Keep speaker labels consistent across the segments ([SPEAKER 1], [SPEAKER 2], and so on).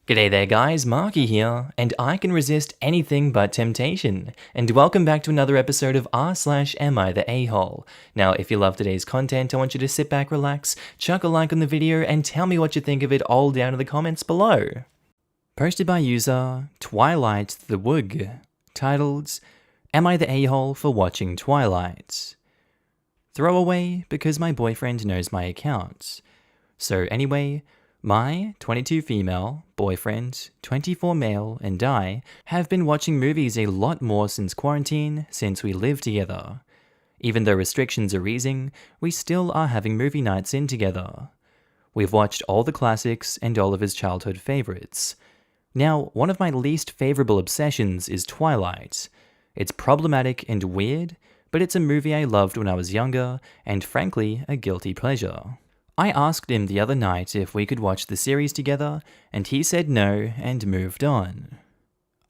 [SPEAKER 1] G'day there guys, Markee here, and I can resist anything but temptation, and welcome back to another episode of r/Am I the A-hole. Now, if you love today's content, I want you to sit back, relax, chuck a like on the video, and tell me what you think of it all down in the comments below. Posted by user Twilight the Woog, titled, Am I the A-hole for watching Twilight? Throwaway because my boyfriend knows my account. So anyway, my 22 female, boyfriend, 24 male, and I have been watching movies a lot more since quarantine, since we live together. Even though restrictions are easing, we still are having movie nights in together. We've watched all the classics and all of his childhood favorites. Now, one of my least favorable obsessions is Twilight. It's problematic and weird, but it's a movie I loved when I was younger, and frankly, a guilty pleasure. I asked him the other night if we could watch the series together, and he said no and moved on.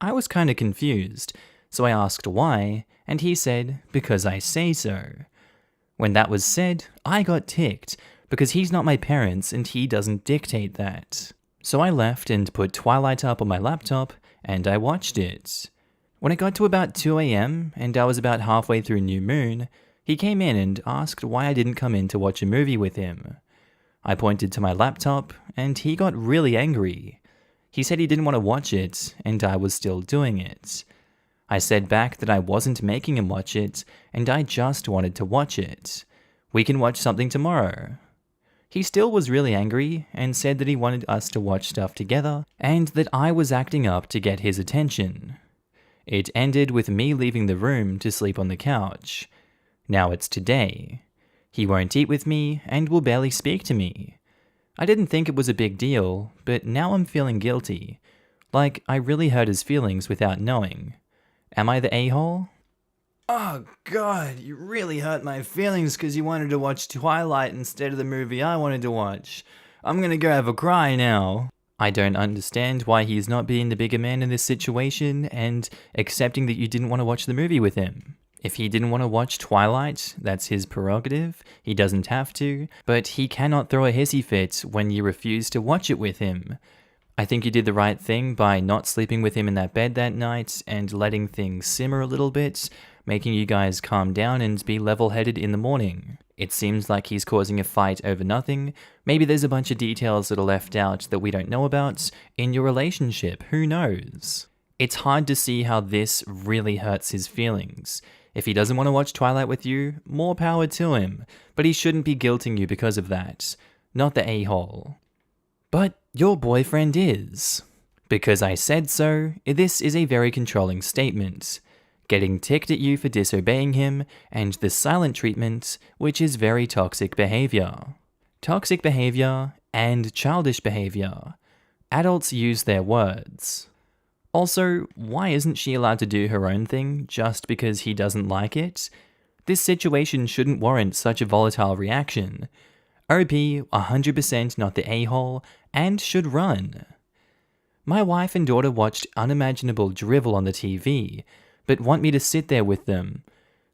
[SPEAKER 1] I was kinda confused, so I asked why, and he said, because I say so. When that was said, I got ticked, because he's not my parents and he doesn't dictate that. So I left and put Twilight up on my laptop, and I watched it. When it got to about 2 AM, and I was about halfway through New Moon, he came in and asked why I didn't come in to watch a movie with him. I pointed to my laptop, and he got really angry. He said he didn't want to watch it, and I was still doing it. I said back that I wasn't making him watch it, and I just wanted to watch it. We can watch something tomorrow. He still was really angry, and said that he wanted us to watch stuff together, and that I was acting up to get his attention. It ended with me leaving the room to sleep on the couch. Now it's today. He won't eat with me, and will barely speak to me. I didn't think it was a big deal, but now I'm feeling guilty. Like, I really hurt his feelings without knowing. Am I the a-hole? Oh god, you really hurt my feelings because you wanted to watch Twilight instead of the movie I wanted to watch. I'm gonna go have a cry now. I don't understand why he's not being the bigger man in this situation and accepting that you didn't want to watch the movie with him. If he didn't want to watch Twilight, that's his prerogative, he doesn't have to, but he cannot throw a hissy fit when you refuse to watch it with him. I think you did the right thing by not sleeping with him in that bed that night and letting things simmer a little bit, making you guys calm down and be level-headed in the morning. It seems like he's causing a fight over nothing. Maybe there's a bunch of details that are left out that we don't know about in your relationship, who knows? It's hard to see how this really hurts his feelings. If he doesn't want to watch Twilight with you, more power to him, but he shouldn't be guilting you because of that. Not the a-hole. But your boyfriend is. Because I said so, this is a very controlling statement. Getting ticked at you for disobeying him, and the silent treatment, which is very toxic behavior. Toxic behavior and childish behavior. Adults use their words. Also, why isn't she allowed to do her own thing just because he doesn't like it? This situation shouldn't warrant such a volatile reaction. OP, 100% not the a-hole, and should run. My wife and daughter watched unimaginable drivel on the TV, but want me to sit there with them.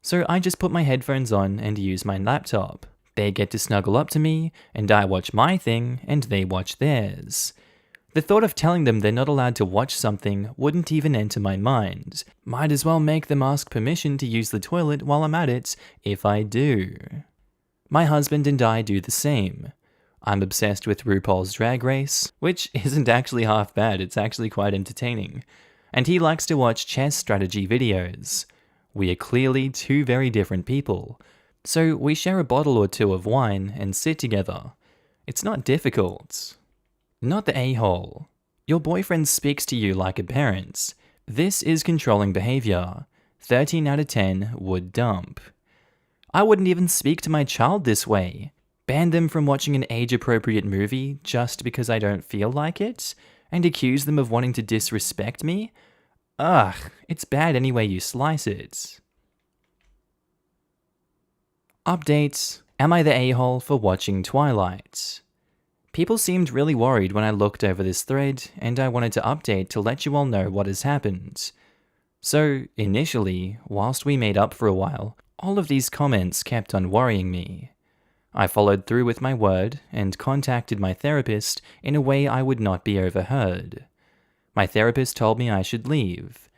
[SPEAKER 1] So I just put my headphones on and use my laptop. They get to snuggle up to me, and I watch my thing, and they watch theirs. The thought of telling them they're not allowed to watch something wouldn't even enter my mind. Might as well make them ask permission to use the toilet while I'm at it, if I do. My husband and I do the same. I'm obsessed with RuPaul's Drag Race, which isn't actually half bad, it's actually quite entertaining. And he likes to watch chess strategy videos. We are clearly two very different people, so we share a bottle or two of wine and sit together. It's not difficult. Not the a-hole. Your boyfriend speaks to you like a parent. This is controlling behavior. 13 out of 10 would dump. I wouldn't even speak to my child this way. Ban them from watching an age-appropriate movie just because I don't feel like it? And accuse them of wanting to disrespect me? Ugh, it's bad any way you slice it. Update: Am I the a-hole for watching Twilight? People seemed really worried when I looked over this thread, and I wanted to update to let you all know what has happened. So, initially, whilst we made up for a while, all of these comments kept on worrying me. I followed through with my word and contacted my therapist in a way I would not be overheard. My therapist told me I should leave,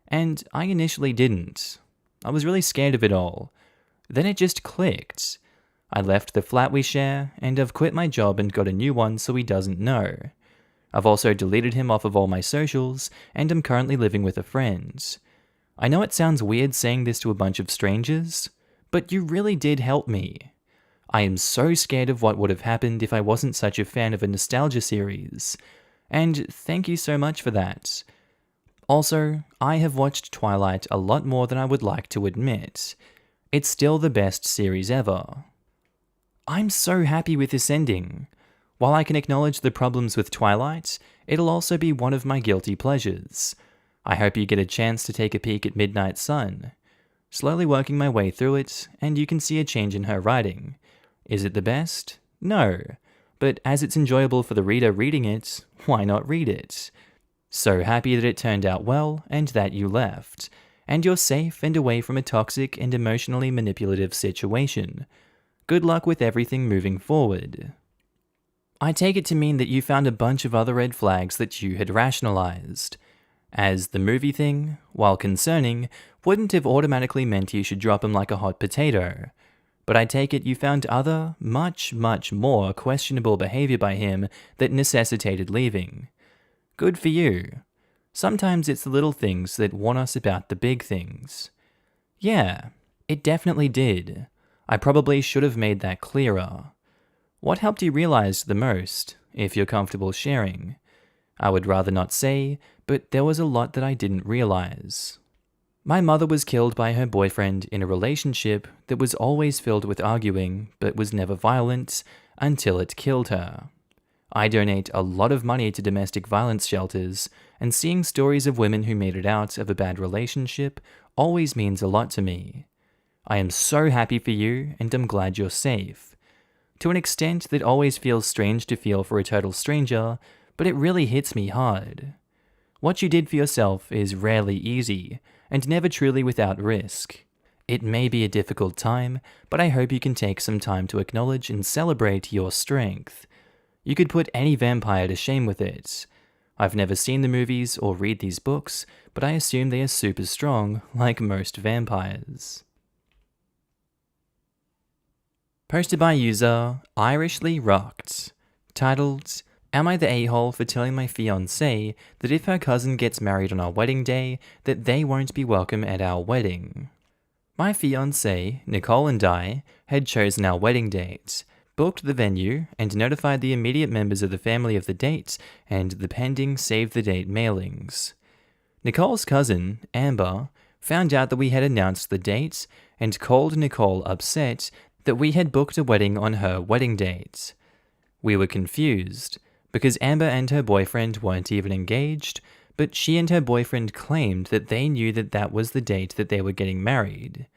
[SPEAKER 1] and I initially didn't. I was really scared of it all. Then it just clicked. I left the flat we share, and I've quit my job and got a new one so he doesn't know. I've also deleted him off of all my socials, and I'm currently living with a friend. I know it sounds weird saying this to a bunch of strangers, but you really did help me. I am so scared of what would have happened if I wasn't such a fan of a nostalgia series, and thank you so much for that. Also, I have watched Twilight a lot more than I would like to admit. It's still the best series ever. I'm so happy with this ending. While I can acknowledge the problems with Twilight, it'll also be one of my guilty pleasures. I hope you get a chance to take a peek at Midnight Sun. Slowly working my way through it, and you can see a change in her writing. Is it the best? No. But as it's enjoyable for the reader reading it, why not read it? So happy that it turned out well, and that you left. And you're safe and away from a toxic and emotionally manipulative situation. Good luck with everything moving forward. I take it to mean that you found a bunch of other red flags that you had rationalized. As the movie thing, while concerning, wouldn't have automatically meant you should drop him like a hot potato. But I take it you found other, much more questionable behavior by him that necessitated leaving. Good for you. Sometimes it's the little things that warn us about the big things. Yeah, it definitely did. I probably should have made that clearer. What helped you realize the most, if you're comfortable sharing? I would rather not say, but there was a lot that I didn't realize. My mother was killed by her boyfriend in a relationship that was always filled with arguing, but was never violent, until it killed her. I donate a lot of money to domestic violence shelters, and seeing stories of women who made it out of a bad relationship always means a lot to me. I am so happy for you, and I'm glad you're safe. To an extent that always feels strange to feel for a total stranger, but it really hits me hard. What you did for yourself is rarely easy, and never truly without risk. It may be a difficult time, but I hope you can take some time to acknowledge and celebrate your strength. You could put any vampire to shame with it. I've never seen the movies or read these books, but I assume they are super strong, like most vampires. Posted by user Irishly Rocked, titled, Am I the a-hole for telling my fiancé that if her cousin gets married on our wedding day, that they won't be welcome at our wedding? My fiancé, Nicole, and I had chosen our wedding date, booked the venue, and notified the immediate members of the family of the date and the pending save-the-date mailings. Nicole's cousin, Amber, found out that we had announced the date and called Nicole upset that we had booked a wedding on her wedding date. We were confused, because Amber and her boyfriend weren't even engaged, but she and her boyfriend claimed that they knew that that was the date that they were getting married.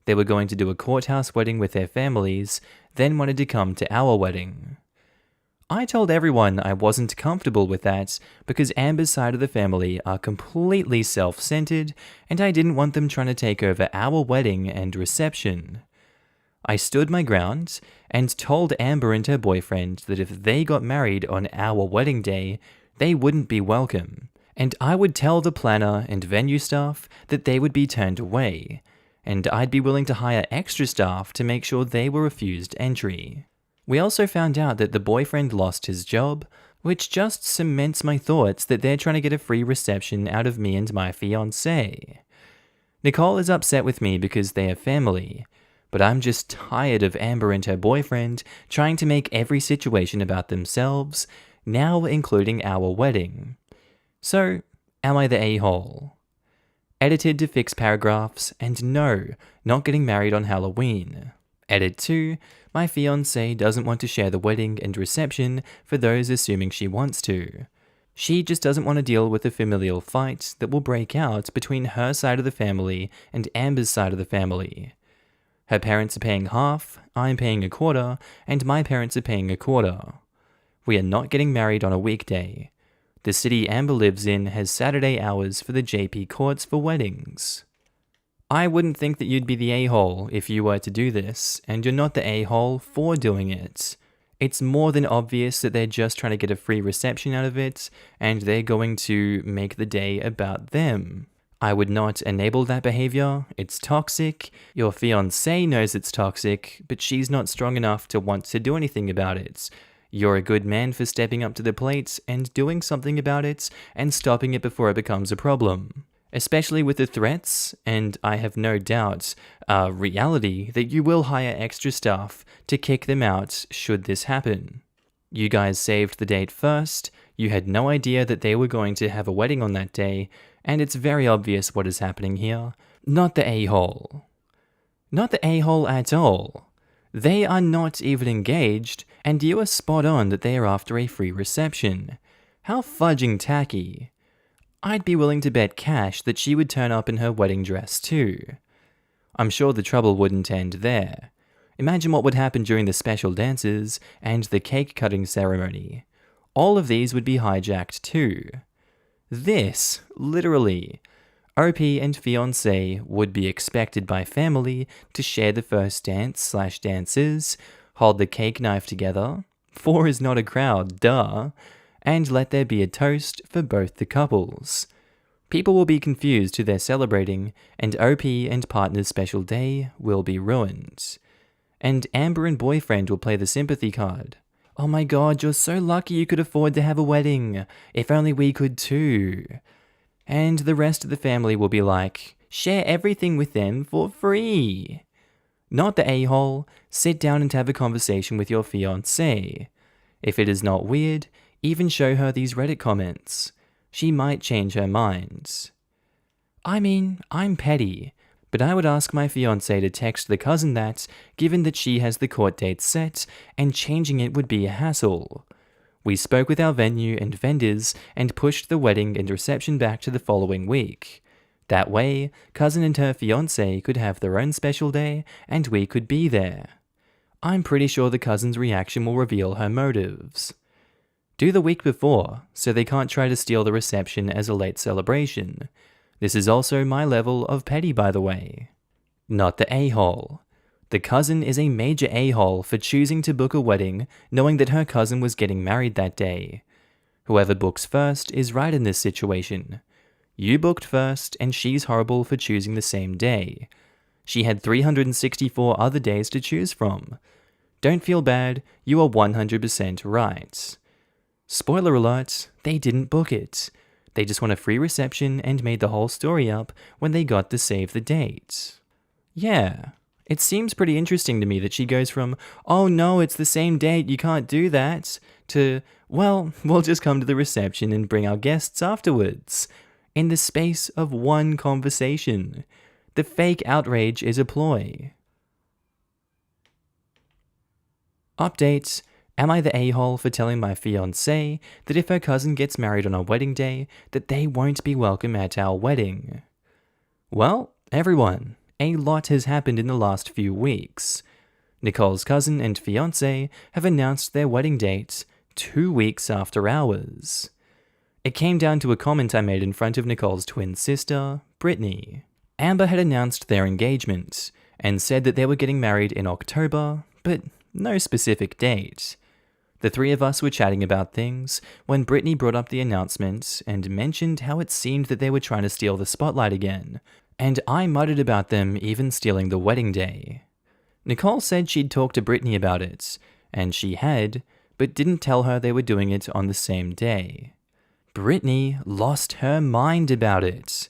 [SPEAKER 1] They were going to do a courthouse wedding with their families, then wanted to come to our wedding. I told everyone I wasn't comfortable with that because Amber's side of the family are completely self-centered, and I didn't want them trying to take over our wedding and reception. I stood my ground and told Amber and her boyfriend that if they got married on our wedding day, they wouldn't be welcome, and I would tell the planner and venue staff that they would be turned away, and I'd be willing to hire extra staff to make sure they were refused entry. We also found out that the boyfriend lost his job, which just cements my thoughts that they're trying to get a free reception out of me and my fiancé. Nicole is upset with me because they are family, but I'm just tired of Amber and her boyfriend trying to make every situation about themselves, now including our wedding. So, am I the a-hole? Edited to fix paragraphs, and no, not getting married on Halloween. Edit 2, my fiancé doesn't want to share the wedding and reception for those assuming she wants to. She just doesn't want to deal with a familial fight that will break out between her side of the family and Amber's side of the family. Her parents are paying half, I'm paying a quarter, and my parents are paying a quarter. We are not getting married on a weekday. The city Amber lives in has Saturday hours for the JP courts for weddings. I wouldn't think that you'd be the a-hole if you were to do this, and you're not the a-hole for doing it. It's more than obvious that they're just trying to get a free reception out of it, and they're going to make the day about them. I would not enable that behavior. It's toxic. Your fiancé knows it's toxic, but she's not strong enough to want to do anything about it. You're a good man for stepping up to the plate and doing something about it and stopping it before it becomes a problem. Especially with the threats, and I have no doubt, reality, that you will hire extra staff to kick them out should this happen. You guys saved the date first, you had no idea that they were going to have a wedding on that day, and it's very obvious what is happening here. Not the a-hole. Not the a-hole at all. They are not even engaged, and you are spot on that they are after a free reception. How fudging tacky. I'd be willing to bet cash that she would turn up in her wedding dress too. I'm sure the trouble wouldn't end there. Imagine what would happen during the special dances and the cake cutting ceremony. All of these would be hijacked too. This, literally. OP and fiancé would be expected by family to share the first dance/dances, hold the cake knife together, 4 is not a crowd, duh, and let there be a toast for both the couples. People will be confused who they're celebrating, and OP and partner's special day will be ruined. And Amber and boyfriend will play the sympathy card. Oh my god, you're so lucky you could afford to have a wedding. If only we could too. And the rest of the family will be like, share everything with them for free. Not the a-hole, sit down and have a conversation with your fiancé. If it is not weird, even show her these Reddit comments. She might change her mind. I mean, I'm petty, but I would ask my fiancé to text the cousin that, given that she has the court date set, and changing it would be a hassle. We spoke with our venue and vendors and pushed the wedding and reception back to the following week. That way, cousin and her fiancé could have their own special day and we could be there. I'm pretty sure the cousin's reaction will reveal her motives. Do the week before, so they can't try to steal the reception as a late celebration. This is also my level of petty, by the way. Not the a-hole. The cousin is a major a-hole for choosing to book a wedding knowing that her cousin was getting married that day. Whoever books first is right in this situation. You booked first, and she's horrible for choosing the same day. She had 364 other days to choose from. Don't feel bad, you are 100% right. Spoiler alert, they didn't book it. They just want a free reception and made the whole story up when they got to save the date. Yeah, it seems pretty interesting to me that she goes from, oh no, it's the same date, you can't do that, to, well, we'll just come to the reception and bring our guests afterwards. In the space of one conversation. The fake outrage is a ploy. Update. Am I the a-hole for telling my fiancé that if her cousin gets married on our wedding day, that they won't be welcome at our wedding? Well, everyone, a lot has happened in the last few weeks. Nicole's cousin and fiancé have announced their wedding date 2 weeks after ours. It came down to a comment I made in front of Nicole's twin sister, Brittany. Amber had announced their engagement and said that they were getting married in October, but no specific date. The three of us were chatting about things when Brittany brought up the announcement and mentioned how it seemed that they were trying to steal the spotlight again, and I muttered about them even stealing the wedding day. Nicole said she'd talked to Brittany about it, and she had, but didn't tell her they were doing it on the same day. Brittany lost her mind about it.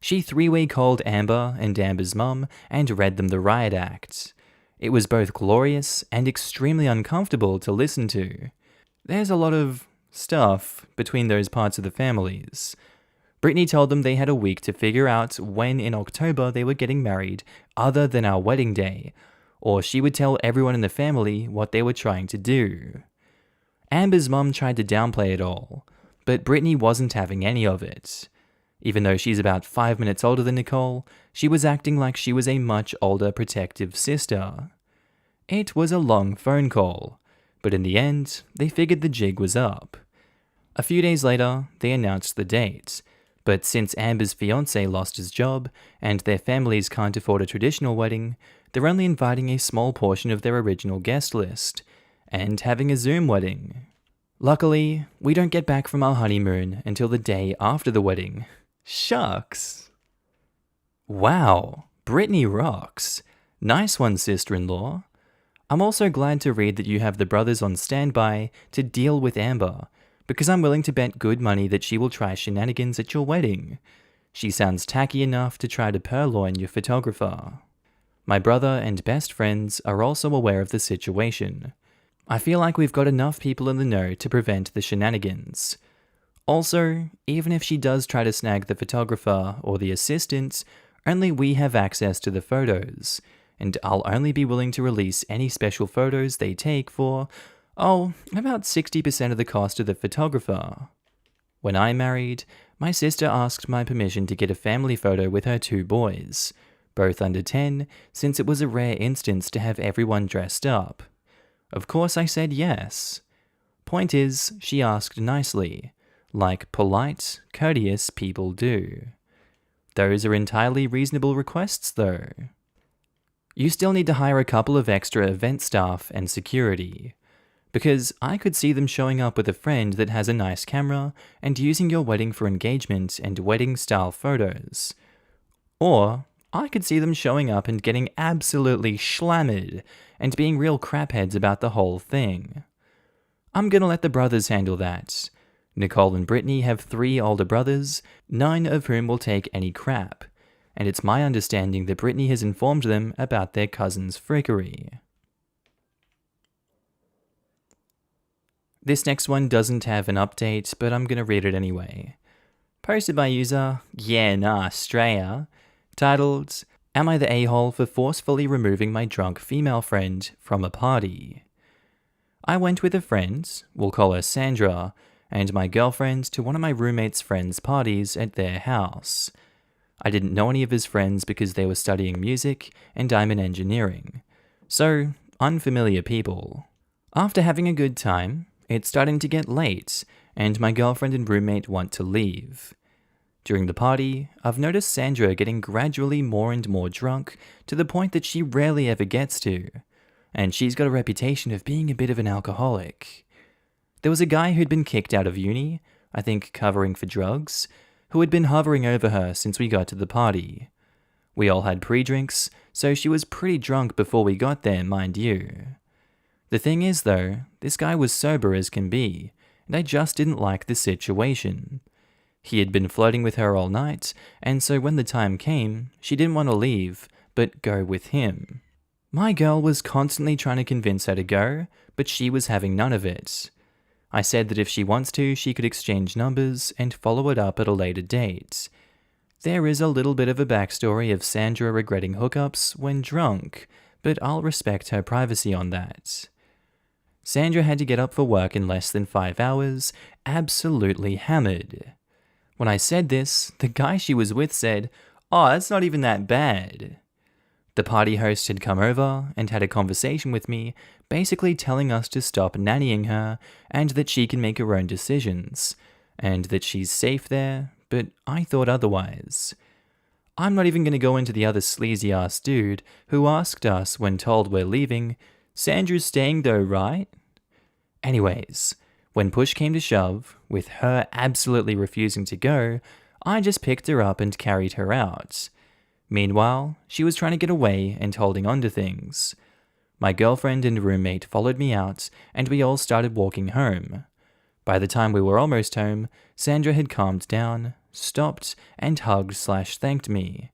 [SPEAKER 1] She three-way called Amber and Amber's mum and read them the riot act. It was both glorious and extremely uncomfortable to listen to. There's a lot of stuff between those parts of the families. Brittany told them they had a week to figure out when in October they were getting married other than our wedding day, or she would tell everyone in the family what they were trying to do. Amber's mum tried to downplay it all, but Brittany wasn't having any of it. Even though she's about 5 minutes older than Nicole, she was acting like she was a much older protective sister. It was a long phone call, but in the end, they figured the jig was up. A few days later, they announced the date, but since Amber's fiancé lost his job and their families can't afford a traditional wedding, they're only inviting a small portion of their original guest list, and having a Zoom wedding. Luckily, we don't get back from our honeymoon until the day after the wedding. Shucks. Wow, Brittany rocks. Nice one, sister-in-law. I'm also glad to read that you have the brothers on standby to deal with Amber, because I'm willing to bet good money that she will try shenanigans at your wedding. She sounds tacky enough to try to purloin your photographer. My brother and best friends are also aware of the situation. I feel like we've got enough people in the know to prevent the shenanigans. Also, even if she does try to snag the photographer or the assistant, only we have access to the photos, and I'll only be willing to release any special photos they take for, about 60% of the cost of the photographer. When I married, my sister asked my permission to get a family photo with her 2 boys, both under 10, since it was a rare instance to have everyone dressed up. Of course I said yes. Point is, she asked nicely, like polite, courteous people do. Those are entirely reasonable requests though. You still need to hire a couple of extra event staff and security, because I could see them showing up with a friend that has a nice camera and using your wedding for engagement and wedding-style photos. Or I could see them showing up and getting absolutely slammered and being real crapheads about the whole thing. I'm gonna let the brothers handle that. Nicole and Brittany have 3 older brothers, none of whom will take any crap, and it's my understanding that Brittany has informed them about their cousin's frickery. This next one doesn't have an update, but I'm gonna read it anyway. Posted by user Straya, titled, "Am I the a-hole for forcefully removing my drunk female friend from a party? I went with a friend, we'll call her Sandra, and my girlfriend to one of my roommate's friends' parties at their house. I didn't know any of his friends because they were studying music and I'm in engineering. So, unfamiliar people. After having a good time, it's starting to get late and my girlfriend and roommate want to leave. During the party, I've noticed Sandra getting gradually more and more drunk to the point that she rarely ever gets to, and she's got a reputation of being a bit of an alcoholic. There was a guy who'd been kicked out of uni, I think covering for drugs, who had been hovering over her since we got to the party. We all had pre-drinks, so she was pretty drunk before we got there, mind you. The thing is though, this guy was sober as can be, and I just didn't like the situation. He had been flirting with her all night, and so when the time came, she didn't want to leave, but go with him. My girl was constantly trying to convince her to go, but she was having none of it. I said that if she wants to, she could exchange numbers and follow it up at a later date. There is a little bit of a backstory of Sandra regretting hookups when drunk, but I'll respect her privacy on that. Sandra had to get up for work in less than 5 hours, absolutely hammered. When I said this, the guy she was with said, "Oh, it's not even that bad." The party host had come over and had a conversation with me, basically telling us to stop nannying her and that she can make her own decisions, and that she's safe there, but I thought otherwise. I'm not even going to go into the other sleazy-ass dude who asked us when told we're leaving, "Sandra's staying though, right?" Anyways, when push came to shove, with her absolutely refusing to go, I just picked her up and carried her out. Meanwhile, she was trying to get away and holding on to things. My girlfriend and roommate followed me out, and we all started walking home. By the time we were almost home, Sandra had calmed down, stopped, and hugged/thanked me.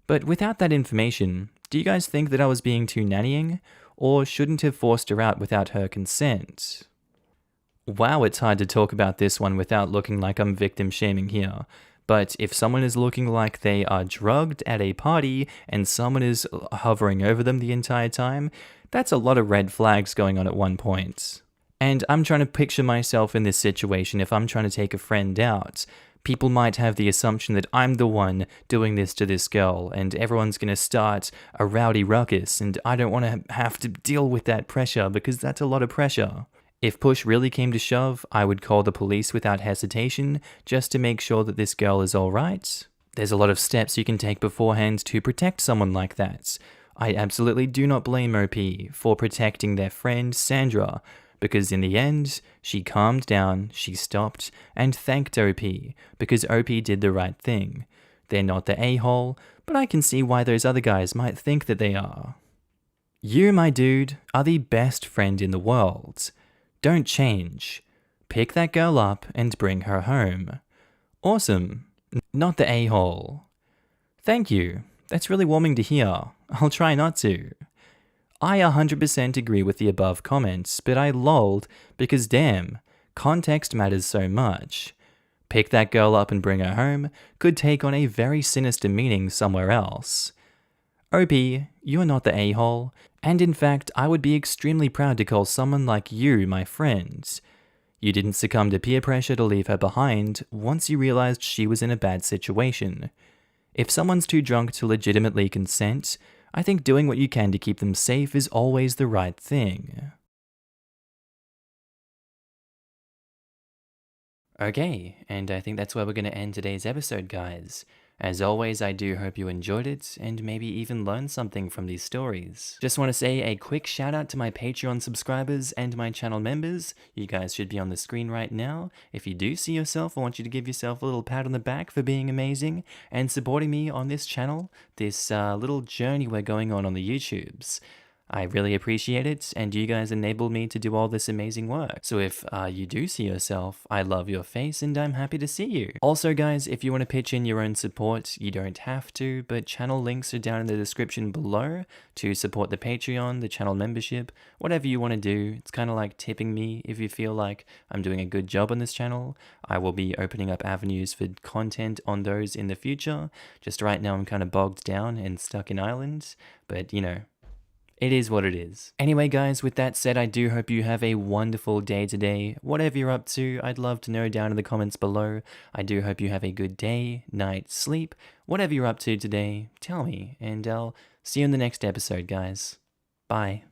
[SPEAKER 1] But without that information, do you guys think that I was being too nannying, or shouldn't have forced her out without her consent? Wow, it's hard to talk about this one without looking like I'm victim shaming here. But if someone is looking like they are drugged at a party and someone is hovering over them the entire time, that's a lot of red flags going on at one point. And I'm trying to picture myself in this situation if I'm trying to take a friend out. People might have the assumption that I'm the one doing this to this girl and everyone's going to start a rowdy ruckus, and I don't want to have to deal with that pressure because that's a lot of pressure. If push really came to shove, I would call the police without hesitation, just to make sure that this girl is alright. There's a lot of steps you can take beforehand to protect someone like that. I absolutely do not blame OP for protecting their friend Sandra, because in the end, she calmed down, she stopped, and thanked OP, because OP did the right thing. They're not the a-hole, but I can see why those other guys might think that they are. You, my dude, are the best friend in the world. Don't change. Pick that girl up and bring her home. Awesome. Not the a-hole. Thank you. That's really warming to hear. I'll try not to. I 100% agree with the above comments, but I lolled because damn, context matters so much. Pick that girl up and bring her home could take on a very sinister meaning somewhere else. OP, you're not the a-hole, and in fact, I would be extremely proud to call someone like you my friend. You didn't succumb to peer pressure to leave her behind once you realized she was in a bad situation. If someone's too drunk to legitimately consent, I think doing what you can to keep them safe is always the right thing. Okay, and I think that's where we're going to end today's episode, guys. As always, I do hope you enjoyed it, and maybe even learned something from these stories. Just want to say a quick shout out to my Patreon subscribers and my channel members. You guys should be on the screen right now. If you do see yourself, I want you to give yourself a little pat on the back for being amazing and supporting me on this channel, this little journey we're going on the YouTubes. I really appreciate it, and you guys enable me to do all this amazing work. So if you do see yourself, I love your face and I'm happy to see you. Also guys, if you want to pitch in your own support, you don't have to, but channel links are down in the description below to support the Patreon, the channel membership, whatever you want to do. It's kind of like tipping me if you feel like I'm doing a good job on this channel. I will be opening up avenues for content on those in the future. Just right now I'm kind of bogged down and stuck in Ireland, but you know, it is what it is. Anyway guys, with that said, I do hope you have a wonderful day today. Whatever you're up to, I'd love to know down in the comments below. I do hope you have a good day, night, sleep. Whatever you're up to today, tell me, and I'll see you in the next episode, guys. Bye.